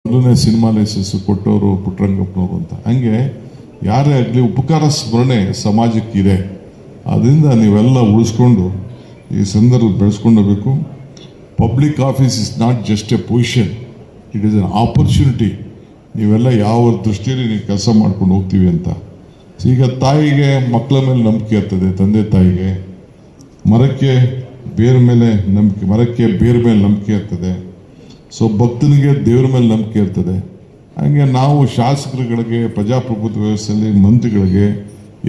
ಮೊದಲನೇ cinema licence ಕೊಟ್ಟವರು ಪುಟ್ಟರಂಗಪ್ಪನವರು ಅಂತ. ಹಂಗೆ ಯಾರೇ ಆಗಲಿ ಉಪಕಾರ ಸ್ಮರಣೆ ಸಮಾಜಕ್ಕಿದೆ. ಅದರಿಂದ ನೀವೆಲ್ಲ ಉಳಿಸ್ಕೊಂಡು ಈ ಸಂದರ್ಭ ಬೆಳೆಸ್ಕೊಂಡೋಗ್ಬೇಕು. Public office is not just a position, it is an opportunity. ನೀವೆಲ್ಲ ಯಾವ ದೃಷ್ಟಿಯಲ್ಲಿ ನೀವು ಕೆಲಸ ಮಾಡ್ಕೊಂಡು ಹೋಗ್ತೀವಿ ಅಂತ. ಈಗ ತಾಯಿಗೆ ಮಕ್ಕಳ ಮೇಲೆ ನಂಬಿಕೆ ಇರ್ತದೆ, ತಂದೆ ತಾಯಿಗೆ. ಮರಕ್ಕೆ ಬೇರೆ ಮೇಲೆ ನಂಬಿಕೆ, ಮರಕ್ಕೆ ಬೇರೆ ಮೇಲೆ ನಂಬಿಕೆ ಇರ್ತದೆ. ಸೊ ಭಕ್ತನಿಗೆ ದೇವ್ರ ಮೇಲೆ ನಂಬಿಕೆ ಇರ್ತದೆ. ಹಾಗೆ ನಾವು ಶಾಸಕರುಗಳಿಗೆ, ಪ್ರಜಾಪ್ರಭುತ್ವ ವ್ಯವಸ್ಥೆಯಲ್ಲಿ ಮಂತ್ರಿಗಳಿಗೆ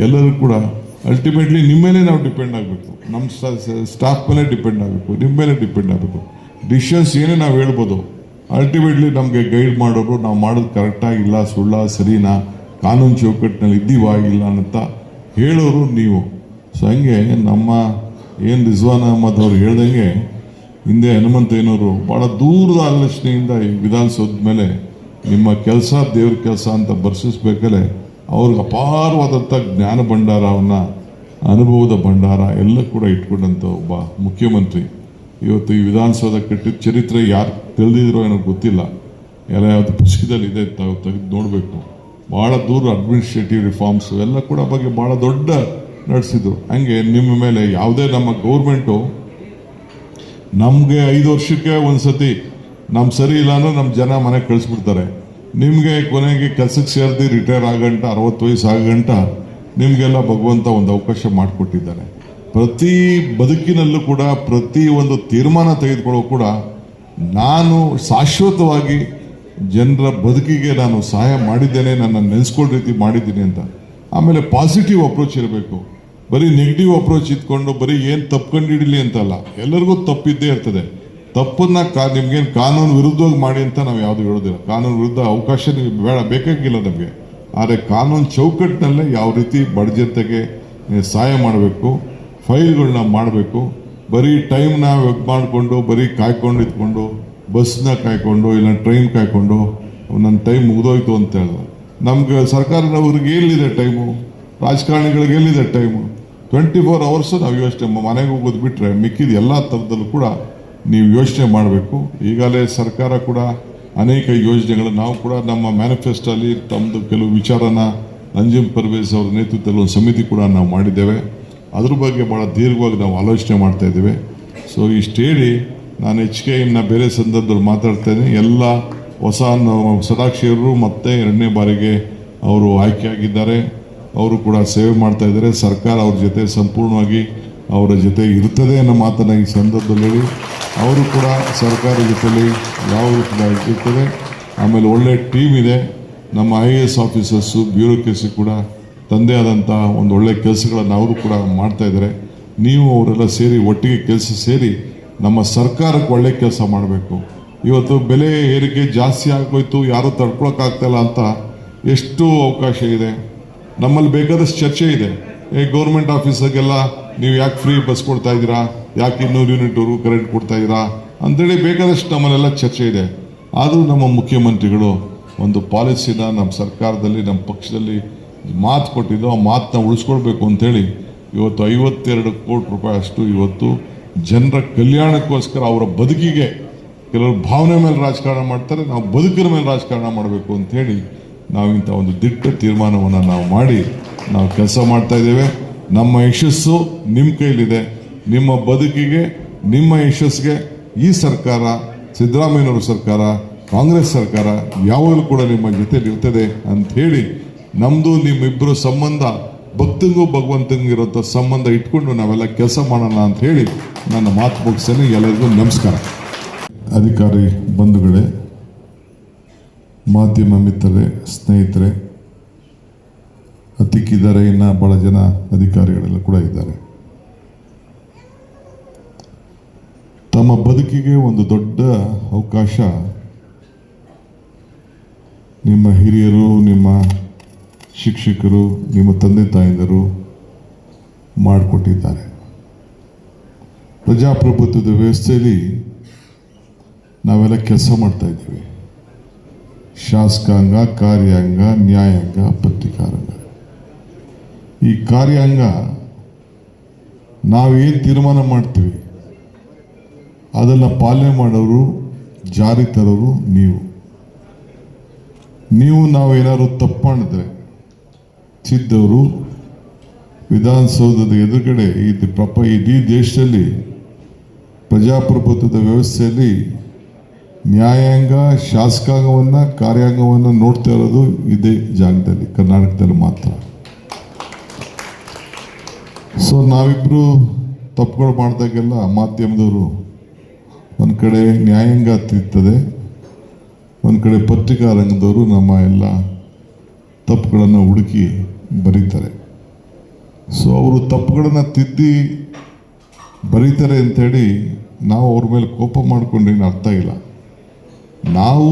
ಎಲ್ಲರೂ ಕೂಡ ಅಲ್ಟಿಮೇಟ್ಲಿ ನಿಮ್ಮ ಮೇಲೆ ನಾವು ಡಿಪೆಂಡ್ ಆಗಬೇಕು. ನಮ್ಮ ಸ್ಟಾಫ್ ಮೇಲೆ ಡಿಪೆಂಡ್ ಆಗಬೇಕು, ನಿಮ್ಮ ಮೇಲೆ ಡಿಪೆಂಡ್ ಆಗಬೇಕು. ಡಿಸಿಷನ್ಸ್ ಏನೇ ನಾವು ಹೇಳ್ಬೋದು, ಅಲ್ಟಿಮೇಟ್ಲಿ ನಮಗೆ ಗೈಡ್ ಮಾಡೋರು ನಾವು ಮಾಡೋದು ಕರೆಕ್ಟಾಗಿಲ್ಲ, ಸುಳ್ಳ, ಸರಿನಾ, ಕಾನೂನು ಚೌಕಟ್ಟಿನಲ್ಲಿ ಇದ್ದೀವಾ ಇಲ್ಲ ಅಂತ ಹೇಳೋರು ನೀವು. ಸೊ ಹಂಗೆ ನಮ್ಮ ಏನು ರಿಜ್ವಾನ್ ಅಹಮದ್ ಅವರು ಹೇಳ್ದಂಗೆ ಹಿಂದೆ ಹನುಮಂತಯ್ಯನವರು ಭಾಳ ದೂರದ ಆಲೋಚನೆಯಿಂದ ಈ ವಿಧಾನಸೌಧದ ಮೇಲೆ ನಿಮ್ಮ ಕೆಲಸ ದೇವ್ರ ಕೆಲಸ ಅಂತ ಬರ್ಸಿಸ್ಬೇಕಲ್ಲೇ ಅವ್ರಿಗೆ ಅಪಾರವಾದಂಥ ಜ್ಞಾನ ಭಂಡಾರವನ್ನು, ಅನುಭವದ ಭಂಡಾರ ಎಲ್ಲ ಕೂಡ ಇಟ್ಕೊಂಡಂಥ ಒಬ್ಬ ಮುಖ್ಯಮಂತ್ರಿ. ಇವತ್ತು ಈ ವಿಧಾನಸೌಧ ಕಟ್ಟಿದ ಚರಿತ್ರೆ ಯಾರು ತಿಳಿದಿದ್ರೋ ಏನೋ ಗೊತ್ತಿಲ್ಲ, ಎಲ್ಲ ಯಾವುದು ಪುಸ್ತಕದಲ್ಲಿ ಇದೆ, ತಾವು ತೆಗೆದು ನೋಡಬೇಕು. ಭಾಳ ದೂರ ಅಡ್ಮಿನಿಸ್ಟ್ರೇಟಿವ್ ರಿಫಾರ್ಮ್ಸು ಎಲ್ಲ ಕೂಡ ಬಗ್ಗೆ ಭಾಳ ದೊಡ್ಡ ನಡೆಸಿದ್ರು. ಹಂಗೆ ನಿಮ್ಮ ಮೇಲೆ ಯಾವುದೇ ನಮ್ಮ ಗೌರ್ಮೆಂಟು ನಮಗೆ 5 ವರ್ಷಕ್ಕೆ ಒಂದು ಸತಿ ನಮ್ಮ ಸರಿ ಇಲ್ಲ ಅಂದ್ರೆ ನಮ್ಮ ಜನ ಮನೆಗೆ ಕಳಿಸ್ಬಿಡ್ತಾರೆ. ನಿಮಗೆ ಕೊನೆಗೆ ಕೆಲಸಕ್ಕೆ ಸೇರಿದು ರಿಟೈರ್ ಆಗಂಟ 60 ವಯಸ್ಸು ಆಗಂಟ ನಿಮಗೆಲ್ಲ ಭಗವಂತ ಒಂದು ಅವಕಾಶ ಮಾಡಿಕೊಟ್ಟಿದ್ದಾನೆ. ಪ್ರತಿ ಬದುಕಿನಲ್ಲೂ ಕೂಡ ಪ್ರತಿ ಒಂದು ತೀರ್ಮಾನ ತೆಗೆದುಕೊಳ್ಳೋ ಕೂಡ ನಾನು ಶಾಶ್ವತವಾಗಿ ಜನರ ಬದುಕಿಗೆ ನಾನು ಸಹಾಯ ಮಾಡಿದ್ದೇನೆ, ನನ್ನ ನೆನೆಸ್ಕೊಳ್ಳೋ ರೀತಿ ಮಾಡಿದ್ದೀನಿ ಅಂತ. ಆಮೇಲೆ ಪಾಸಿಟಿವ್ ಅಪ್ರೋಚ್ ಇರಬೇಕು. ಬರೀ ನೆಗೆಟಿವ್ ಅಪ್ರೋಚ್ ಇಟ್ಕೊಂಡು ಬರೀ ಏನು ತಪ್ಪು ಹಿಡೀಲಿ ಅಂತಲ್ಲ, ಎಲ್ಲರಿಗೂ ತಪ್ಪಿದ್ದೇ ಇರ್ತದೆ. ತಪ್ಪನ್ನ ನಿಮ್ಗೇನು ಕಾನೂನು ವಿರುದ್ಧವಾಗಿ ಮಾಡಿ ಅಂತ ನಾವು ಯಾವುದು ಹೇಳೋದಿಲ್ಲ. ಕಾನೂನು ವಿರುದ್ಧ ಅವಕಾಶ ನಿಮಗೆ ಬೇಕಾಗಿಲ್ಲ ನಮಗೆ. ಆದರೆ ಕಾನೂನು ಚೌಕಟ್ಟಿನಲ್ಲೇ ಯಾವ ರೀತಿ ಬಡ್ಜೆಟ್ಗೆ ಸಹಾಯ ಮಾಡಬೇಕು, ಫೈಲ್ಗಳನ್ನ ಮಾಡಬೇಕು. ಬರೀ ಟೈಮ್ನ ಮಾಡಿಕೊಂಡು ಬರೀ ಕಾಯ್ಕೊಂಡು ಇದ್ಕೊಂಡು ಬಸ್ನ ಕಾಯ್ಕೊಂಡು ಇಲ್ಲ ಟ್ರೈನ್ ಕಾಯ್ಕೊಂಡು ನನ್ನ ಟೈಮ್ ಮುಗಿದೋಯ್ತು ಅಂತ ಹೇಳಿದ್ರೆ ನಮ್ಗೆ ಸರ್ಕಾರದವ್ರಿಗೆ ಎಲ್ಲಿದೆ ಟೈಮು, ರಾಜಕಾರಣಿಗಳಿಗೆ ಎಲ್ಲಿದೆ ಟೈಮು? 24 ಅವರ್ಸು ನಾವು ಯೋಚನೆ ಮನೆಗೆ ಹೋಗೋದು ಬಿಟ್ಟರೆ ಮಿಕ್ಕಿದ ಎಲ್ಲ ಥರದಲ್ಲೂ ಕೂಡ ನೀವು ಯೋಚನೆ ಮಾಡಬೇಕು. ಈಗಾಗಲೇ ಸರ್ಕಾರ ಕೂಡ ಅನೇಕ ಯೋಜನೆಗಳು ನಾವು ಕೂಡ ನಮ್ಮ ಮ್ಯಾನಿಫೆಸ್ಟೋಲ್ಲಿ ತಮ್ಮದು ಕೆಲವು ವಿಚಾರನ ನಂಜಮ್ ಪರ್ವೇಜ್ ಅವರ ನೇತೃತ್ವದಲ್ಲಿ ಒಂದು ಸಮಿತಿ ಕೂಡ ನಾವು ಮಾಡಿದ್ದೇವೆ. ಅದ್ರ ಬಗ್ಗೆ ಭಾಳ ದೀರ್ಘವಾಗಿ ನಾವು ಆಲೋಚನೆ ಮಾಡ್ತಾ ಇದ್ದೇವೆ. ಸೊ ಇಷ್ಟು ಹೇಳಿ ನಾನು ಹೆಚ್ಚಿಗೆ ಇನ್ನು ಬೇರೆ ಸಂದರ್ಭದಲ್ಲಿ ಮಾತಾಡ್ತೇನೆ. ಎಲ್ಲ ಹೊಸ ಸದಾಕ್ಷಿಯರು ಮತ್ತೆ 2ನೇ ಬಾರಿಗೆ ಅವರು ಆಯ್ಕೆಯಾಗಿದ್ದಾರೆ. ಅವರು ಕೂಡ ಸೇವೆ ಮಾಡ್ತಾ ಇದ್ದಾರೆ. ಸರ್ಕಾರ ಅವ್ರ ಜೊತೆ ಸಂಪೂರ್ಣವಾಗಿ ಅವರ ಜೊತೆ ಇರ್ತದೆ ಅನ್ನೋ ಮಾತನ್ನು ಈ ಸಂದರ್ಭದಲ್ಲಿ ಹೇಳಿ, ಅವರು ಕೂಡ ಸರ್ಕಾರ ಜೊತೆಲಿ ಯಾವ ಕೂಡ ಇರ್ತದೆ. ಆಮೇಲೆ ಒಳ್ಳೆ ಟೀಮ್ ಇದೆ. ನಮ್ಮ IAS ಆಫೀಸರ್ಸು, ಬ್ಯೂರೋಕ್ರಸಿ ಕೂಡ ತಂದೆ ಆದಂಥ ಒಂದು ಒಳ್ಳೆ ಕೆಲಸಗಳನ್ನು ಅವರು ಕೂಡ ಮಾಡ್ತಾ ಇದ್ದಾರೆ. ನೀವು ಅವರೆಲ್ಲ ಸೇರಿ ಒಟ್ಟಿಗೆ ಕೆಲಸ ಸೇರಿ ನಮ್ಮ ಸರ್ಕಾರಕ್ಕೆ ಒಳ್ಳೆ ಕೆಲಸ ಮಾಡಬೇಕು. ಇವತ್ತು ಬೆಲೆ ಏರಿಕೆ ಜಾಸ್ತಿ ಆಗೋಯ್ತು, ಯಾರೂ ತಡ್ಕೊಳಕ್ಕಾಗ್ತಾಯಿಲ್ಲ ಅಂತ ಎಷ್ಟು ಅವಕಾಶ ಇದೆ. ನಮ್ಮಲ್ಲಿ ಬೇಕಾದಷ್ಟು ಚರ್ಚೆ ಇದೆ. ಗೌರ್ಮೆಂಟ್ ಆಫೀಸಾಗೆಲ್ಲ ನೀವು ಯಾಕೆ ಫ್ರೀ ಬಸ್ ಕೊಡ್ತಾ ಇದ್ದೀರಾ, ಯಾಕೆ 200 ಯೂನಿಟ್ವರೆಗೂ ಕರೆಂಟ್ ಕೊಡ್ತಾ ಇದ್ದೀರಾ ಅಂತೇಳಿ ಬೇಕಾದಷ್ಟು ನಮ್ಮಲ್ಲೆಲ್ಲ ಚರ್ಚೆ ಇದೆ. ಆದರೂ ನಮ್ಮ ಮುಖ್ಯಮಂತ್ರಿಗಳು ಒಂದು ಪಾಲಿಸಿನ ನಮ್ಮ ಸರ್ಕಾರದಲ್ಲಿ, ನಮ್ಮ ಪಕ್ಷದಲ್ಲಿ ಮಾತು ಕೊಟ್ಟಿದ್ದು, ಆ ಮಾತನ್ನ ಉಳಿಸ್ಕೊಳ್ಬೇಕು ಅಂಥೇಳಿ ಇವತ್ತು 52 ಕೋಟಿ ರೂಪಾಯಿ ಅಷ್ಟು ಇವತ್ತು ಜನರ ಕಲ್ಯಾಣಕ್ಕೋಸ್ಕರ ಅವರ ಬದುಕಿಗೆ, ಕೆಲವರು ಭಾವನೆ ಮೇಲೆ ರಾಜಕಾರಣ ಮಾಡ್ತಾರೆ, ನಾವು ಬದುಕಿನ ಮೇಲೆ ರಾಜಕಾರಣ ಮಾಡಬೇಕು ಅಂಥೇಳಿ ನಾವು ಇಂಥ ಒಂದು ದಿಟ್ಟ ತೀರ್ಮಾನವನ್ನು ನಾವು ಮಾಡಿ ನಾವು ಕೆಲಸ ಮಾಡ್ತಾ ಇದ್ದೇವೆ. ನಮ್ಮ ಯಶಸ್ಸು ನಿಮ್ಮ ಕೈಲಿದೆ. ನಿಮ್ಮ ಬದುಕಿಗೆ, ನಿಮ್ಮ ಯಶಸ್ಸಿಗೆ ಈ ಸರ್ಕಾರ, ಸಿದ್ದರಾಮಯ್ಯನವರ ಸರ್ಕಾರ, ಕಾಂಗ್ರೆಸ್ ಸರ್ಕಾರ ಯಾವಾಗಲೂ ಕೂಡ ನಿಮ್ಮ ಜೊತೆಲಿ ಇರ್ತದೆ ಅಂಥೇಳಿ, ನಮ್ಮದು ನಿಮ್ಮಿಬ್ಬರು ಸಂಬಂಧ ಭಕ್ತಂಗೂ ಭಗವಂತಂಗಿರೋಂಥ ಸಂಬಂಧ ಇಟ್ಕೊಂಡು ನಾವೆಲ್ಲ ಕೆಲಸ ಮಾಡೋಣ ಅಂತ ಹೇಳಿ ನನ್ನ ಮಾತು ಮುಗಿಸ್ತೇನೆ. ಎಲ್ಲರಿಗೂ ನಮಸ್ಕಾರ. ಅಧಿಕಾರಿ ಬಂಧುಗಳೇ, ಮಾಧ್ಯಮ ಮಿತ್ರರೇ, ಸ್ನೇಹಿತರೆ, ಅತಿಕ್ಕಿದ್ದಾರೆ, ಇನ್ನು ಭಾಳ ಜನ ಅಧಿಕಾರಿಗಳೆಲ್ಲ ಕೂಡ ಇದ್ದಾರೆ. ತಮ್ಮ ಬದುಕಿಗೆ ಒಂದು ದೊಡ್ಡ ಅವಕಾಶ ನಿಮ್ಮ ಹಿರಿಯರು, ನಿಮ್ಮ ಶಿಕ್ಷಕರು, ನಿಮ್ಮ ತಂದೆ ತಾಯಂದಿರು ಮಾಡಿಕೊಟ್ಟಿದ್ದಾರೆ. ಪ್ರಜಾಪ್ರಭುತ್ವದ ವ್ಯವಸ್ಥೆಯಲ್ಲಿ ನಾವೆಲ್ಲ ಕೆಲಸ ಮಾಡ್ತಾ ಇದ್ದೀವಿ. ಶಾಸಕಾಂಗ, ಕಾರ್ಯಾಂಗ, ನ್ಯಾಯಾಂಗ, ಪತ್ರಿಕಾರಂಗ. ಈ ಕಾರ್ಯಾಂಗ ನಾವೇನು ತೀರ್ಮಾನ ಮಾಡ್ತೀವಿ ಅದನ್ನು ಪಾಲನೆ ಮಾಡೋರು, ಜಾರಿ ತರೋರು ನೀವು. ನಾವು ಏನಾದ್ರು ತಪ್ಪು ಮಾಡಿದ್ರೆ ತಿದ್ದವರು ವಿಧಾನಸೌಧದ ಎದುರುಗಡೆ ಇಡೀ ದೇಶದಲ್ಲಿ ಪ್ರಜಾಪ್ರಭುತ್ವದ ವ್ಯವಸ್ಥೆಯಲ್ಲಿ ನ್ಯಾಯಾಂಗ ಶಾಸಕಾಂಗವನ್ನು ಕಾರ್ಯಾಂಗವನ್ನು ನೋಡ್ತಾ ಇರೋದು ಇದೇ ಜಾಗದಲ್ಲಿ, ಕರ್ನಾಟಕದಲ್ಲಿ ಮಾತ್ರ. ಸೊ ನಾವಿಬ್ಬರು ತಪ್ಪುಗಳು ಮಾಡಿದಾಗೆಲ್ಲ ಮಾಧ್ಯಮದವರು ಒಂದು ಕಡೆ ನ್ಯಾಯಾಂಗ ತಿರ್ತದೆ, ಒಂದು ಕಡೆ ಪತ್ರಿಕಾ ರಂಗದವರು ನಮ್ಮ ಎಲ್ಲ ತಪ್ಪುಗಳನ್ನು ಹುಡುಕಿ ಬರೀತಾರೆ. ಸೊ ಅವರು ತಪ್ಪುಗಳನ್ನು ತಿದ್ದಿ ಬರೀತಾರೆ ಅಂಥೇಳಿ ನಾವು ಅವ್ರ ಮೇಲೆ ಕೋಪ ಮಾಡ್ಕೊಂಡೇನು ಅರ್ಥ ಇಲ್ಲ. ನಾವು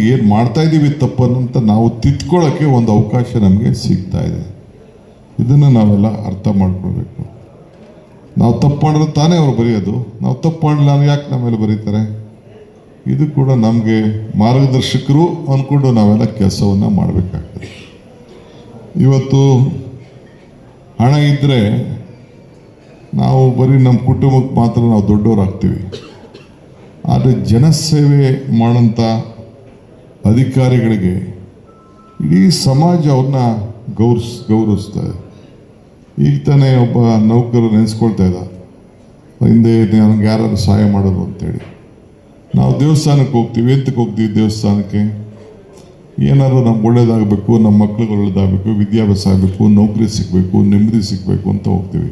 ಏನು ಮಾಡ್ತಾಯಿದ್ದೀವಿ ತಪ್ಪನ್ನಂತ ನಾವು ತಿದ್ಕೊಳ್ಳೋಕ್ಕೆ ಒಂದು ಅವಕಾಶ ನಮಗೆ ಸಿಗ್ತಾ ಇದೆ. ಇದನ್ನು ನಾವೆಲ್ಲ ಅರ್ಥ ಮಾಡ್ಕೊಳ್ಬೇಕು. ನಾವು ತಪ್ಪು ಮಾಡಿದ್ರೆ ತಾನೇ ಅವ್ರು ಬರೆಯೋದು, ನಾವು ತಪ್ಪು ಮಾಡಲಿಲ್ಲ ಅಂದ್ರೆ ಯಾಕೆ ನಮ್ಮ ಮೇಲೆ ಬರೀತಾರೆ? ಇದು ಕೂಡ ನಮಗೆ ಮಾರ್ಗದರ್ಶಕರು ಅಂದ್ಕೊಂಡು ನಾವೆಲ್ಲ ಕೆಲಸವನ್ನು ಮಾಡಬೇಕಾಗ್ತದೆ. ಇವತ್ತು ಹಣ ಇದ್ದರೆ ನಾವು ಬರೀ ನಮ್ಮ ಕುಟುಂಬಕ್ಕೆ ಮಾತ್ರ ನಾವು ದೊಡ್ಡವರಾಗ್ತೀವಿ. ಆದರೆ ಜನಸೇವೆ ಮಾಡೋಂಥ ಅಧಿಕಾರಿಗಳಿಗೆ ಇಡೀ ಸಮಾಜ ಅವ್ರನ್ನ ಗೌರವಿಸ್ತದೆ. ಈಗ ತಾನೇ ಒಬ್ಬ ನೌಕರು ನೆನೆಸ್ಕೊಳ್ತಾ ಇದ್ದ, ಹಿಂದೆ ನನಗೆ ಯಾರು ಸಹಾಯ ಮಾಡೋದು ಅಂತೇಳಿ. ನಾವು ದೇವಸ್ಥಾನಕ್ಕೆ ಹೋಗ್ತೀವಿ, ಎಂತಕ್ಕೆ ಹೋಗ್ತೀವಿ ದೇವಸ್ಥಾನಕ್ಕೆ? ಏನಾದ್ರು ನಮ್ಗೆ ಒಳ್ಳೇದಾಗಬೇಕು, ನಮ್ಮ ಮಕ್ಳಿಗೆ ಒಳ್ಳೇದಾಗಬೇಕು, ವಿದ್ಯಾಭ್ಯಾಸ ಆಗಬೇಕು, ನೌಕರಿ ಸಿಗಬೇಕು, ನೆಮ್ಮದಿ ಸಿಗಬೇಕು ಅಂತ ಹೋಗ್ತೀವಿ.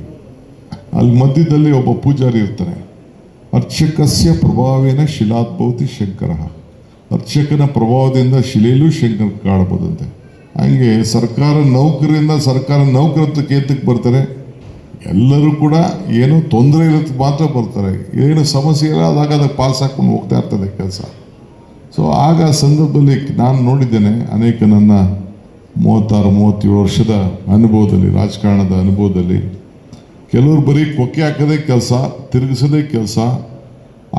ಅಲ್ಲಿ ಮಧ್ಯದಲ್ಲಿ ಒಬ್ಬ ಪೂಜಾರಿ ಇರ್ತಾನೆ. ಅರ್ಚಕಸ್ಯ ಪ್ರಭಾವೇನ ಶಿಲಾದ್ಭವತಿ ಶಂಕರ. ಅರ್ಚಕನ ಪ್ರಭಾವದಿಂದ ಶಿಲೆಯಲ್ಲೂ ಶಂಕರ ಕಾಣಬಹುದಂತೆ. ಹಂಗೆ ಸರ್ಕಾರ ನೌಕರತ್ವಕ್ಕೆ ಏತಕ್ಕೆ ಬರ್ತಾರೆ? ಎಲ್ಲರೂ ಕೂಡ ಏನೋ ತೊಂದರೆ ಇರೋದಕ್ಕೆ ಮಾತ್ರ ಬರ್ತಾರೆ. ಏನು ಸಮಸ್ಯೆ ಇಲ್ಲ ಆದಾಗ ಅದಕ್ಕೆ ಪಾಸ್ ಹಾಕ್ಕೊಂಡು ಹೋಗ್ತಾ ಇರ್ತದೆ ಕೆಲಸ. ಸೊ ಆಗ ಸಂದರ್ಭದಲ್ಲಿ ನಾನು ನೋಡಿದ್ದೇನೆ, ಅನೇಕ ನನ್ನ 36-37 ವರ್ಷದ ಅನುಭವದಲ್ಲಿ, ರಾಜಕಾರಣದ ಅನುಭವದಲ್ಲಿ, ಕೆಲವರು ಬರೀ ಕೊಕ್ಕೆ ಹಾಕೋದೇ ಕೆಲಸ, ತಿರುಗಿಸೋದೇ ಕೆಲಸ.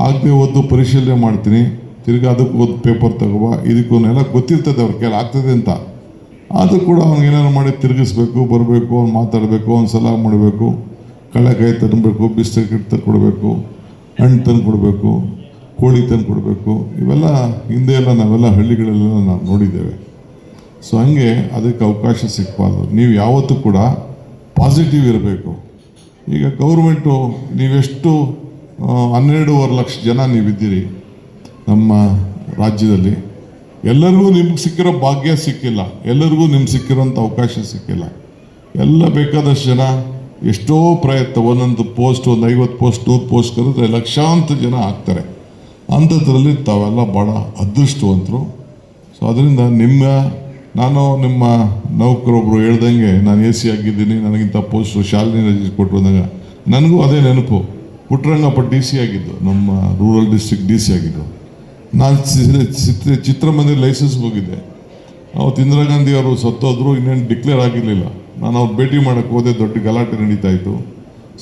ಆಗದೆ ಓದು ಪರಿಶೀಲನೆ ಮಾಡ್ತೀನಿ, ತಿರ್ಗಿ ಅದಕ್ಕೆ ಓದು ಪೇಪರ್ ತಗೋಬ, ಇದಕ್ಕೋನೆಲ್ಲ ಗೊತ್ತಿರ್ತದೆ ಅವ್ರ ಕೈಲಿ ಆಗ್ತದೆ ಅಂತ. ಆದರೂ ಕೂಡ ಅವ್ನಿಗೆ ಏನಾರು ಮಾಡಿ ತಿರುಗಿಸ್ಬೇಕು, ಬರಬೇಕು, ಅವ್ನು ಮಾತಾಡಬೇಕು, ಅವ್ನು ಸಲಾ ಮಾಡಬೇಕು, ಕಳ್ಳೆಕಾಯಿ ತಂದುಬೇಕು, ಬಿಸ್ಕೆಟ್ ತಂದು ಕೊಡಬೇಕು, ಹಣ್ಣು ತಂದು ಕೊಡಬೇಕು, ಕೋಳಿ ತಂದು ಕೊಡಬೇಕು. ಇವೆಲ್ಲ ಹಿಂದೆ ಎಲ್ಲ ನಾವೆಲ್ಲ ಹಳ್ಳಿಗಳೆಲ್ಲ ನಾವು ನೋಡಿದ್ದೇವೆ. ಸೊ ಹಂಗೆ ಅದಕ್ಕೆ ಅವಕಾಶ ಸಿಗಬಾರ್ದು. ನೀವು ಯಾವತ್ತೂ ಕೂಡ ಪಾಸಿಟಿವ್ ಇರಬೇಕು. ಈಗ ಗೌರ್ಮೆಂಟು ನೀವೆಷ್ಟು 12.5 ಲಕ್ಷ ಜನ ನೀವಿದ್ದೀರಿ ನಮ್ಮ ರಾಜ್ಯದಲ್ಲಿ. ಎಲ್ಲರಿಗೂ ನಿಮ್ಗೆ ಸಿಕ್ಕಿರೋ ಭಾಗ್ಯ ಸಿಕ್ಕಿಲ್ಲ, ಎಲ್ಲರಿಗೂ ನಿಮ್ಗೆ ಸಿಕ್ಕಿರೋಂಥ ಅವಕಾಶ ಸಿಕ್ಕಿಲ್ಲ. ಎಲ್ಲ ಬೇಕಾದಷ್ಟು ಜನ ಎಷ್ಟೋ ಪ್ರಯತ್ನ, ಒಂದೊಂದು ಪೋಸ್ಟ್, ಒಂದು 50 ಪೋಸ್ಟ್, 100 ಪೋಸ್ಟ್ ಕರೆದ್ರೆ ಲಕ್ಷಾಂತರ ಜನ ಆಗ್ತಾರೆ. ಅಂಥದ್ರಲ್ಲಿ ತಾವೆಲ್ಲ ಭಾಳ ಅದೃಷ್ಟವಂತರು. ಸೊ ಅದರಿಂದ ನಾನು ನಿಮ್ಮ ನೌಕರೊಬ್ಬರು ಹೇಳ್ದಂಗೆ ನಾನು AC ಆಗಿದ್ದೀನಿ, ನನಗಿಂತ ಪೋಸ್ಟು ಶಾಲಿನಿ ರಜೆ ಕೊಟ್ಟರು ಅಂದಾಗ ನನಗೂ ಅದೇ ನೆನಪು. ಪುಟ್ಟರಂಗಪ್ಪ DC ಆಗಿದ್ದು, ನಮ್ಮ ರೂರಲ್ ಡಿಸ್ಟ್ರಿಕ್ಟ್ DC ಆಗಿದ್ದು. ನಾನು ಚಿತ್ರಮಂದಿರ ಲೈಸೆನ್ಸ್ಗೆ ಹೋಗಿದ್ದೆ. ಅವತ್ತು ಇಂದಿರಾ ಗಾಂಧಿ ಅವರು ಸತ್ತೋದ್ರು, ಇನ್ನೇನು ಡಿಕ್ಲೇರ್ ಆಗಿರಲಿಲ್ಲ. ನಾನು ಅವ್ರು ಭೇಟಿ ಮಾಡೋಕ್ಕೆ ಹೋದೆ. ದೊಡ್ಡ ಗಲಾಟೆ ನಡೀತಾಯಿತ್ತು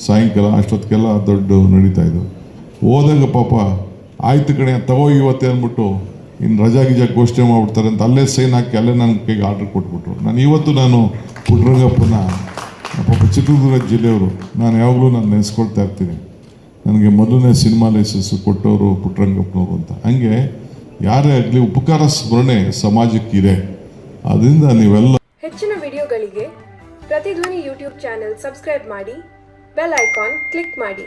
ಸಾಯಂಕಾಲ, ಅಷ್ಟೊತ್ತಿಗೆಲ್ಲ ದೊಡ್ಡ ನಡೀತಾಯಿದ್ದು. ಹೋದಾಗ ಪಾಪ ಆಯ್ತು ಕಣೆ ತಗೋ ಇವತ್ತೇ ಅಂದ್ಬಿಟ್ಟು ಇನ್ನು ರಜಾ ಘೋಷಣೆ ಮಾಡಿಬಿಡ್ತಾರೆ ಅಂತ ಅಲ್ಲೇ ಸೈನ್ ಹಾಕಿ ಅಲ್ಲೇ ನನ್ನ ಕೈಗೆ ಆರ್ಡ್ರ್ ಕೊಟ್ಬಿಟ್ರು. ನಾನು ಪುಟ್ಟರಂಗಪ್ಪನ ಪಾಪ ಚಿತ್ರದುರ್ಗ ಜಿಲ್ಲೆಯವರು, ನಾನು ಯಾವಾಗಲೂ ನೆನೆಸ್ಕೊಳ್ತಾ ಇರ್ತೀನಿ. ನನಗೆ ಮೊದಲನೇ ಸಿನಿಮಾ ಲೈಸೆನ್ಸು ಕೊಟ್ಟವರು ಪುಟ್ಟರಂಗಪ್ಪನವರು ಅಂತ. ಹಂಗೆ ಯಾರೇ ಆಗಲಿ ಉಪಕಾರ ಸ್ಮರಣೆ ಸಮಾಜಕ್ಕಿದೆ. ಅದರಿಂದ ನೀವೆಲ್ಲ ಹೆಚ್ಚಿನ ವಿಡಿಯೋಗಳಿಗೆ ಪ್ರತಿಧ್ವನಿ ಯೂಟ್ಯೂಬ್ ಚಾನೆಲ್ ಸಬ್ಸ್ಕ್ರೈಬ್ ಮಾಡಿ, ಬೆಲ್ ಐಕಾನ್ ಕ್ಲಿಕ್ ಮಾಡಿ.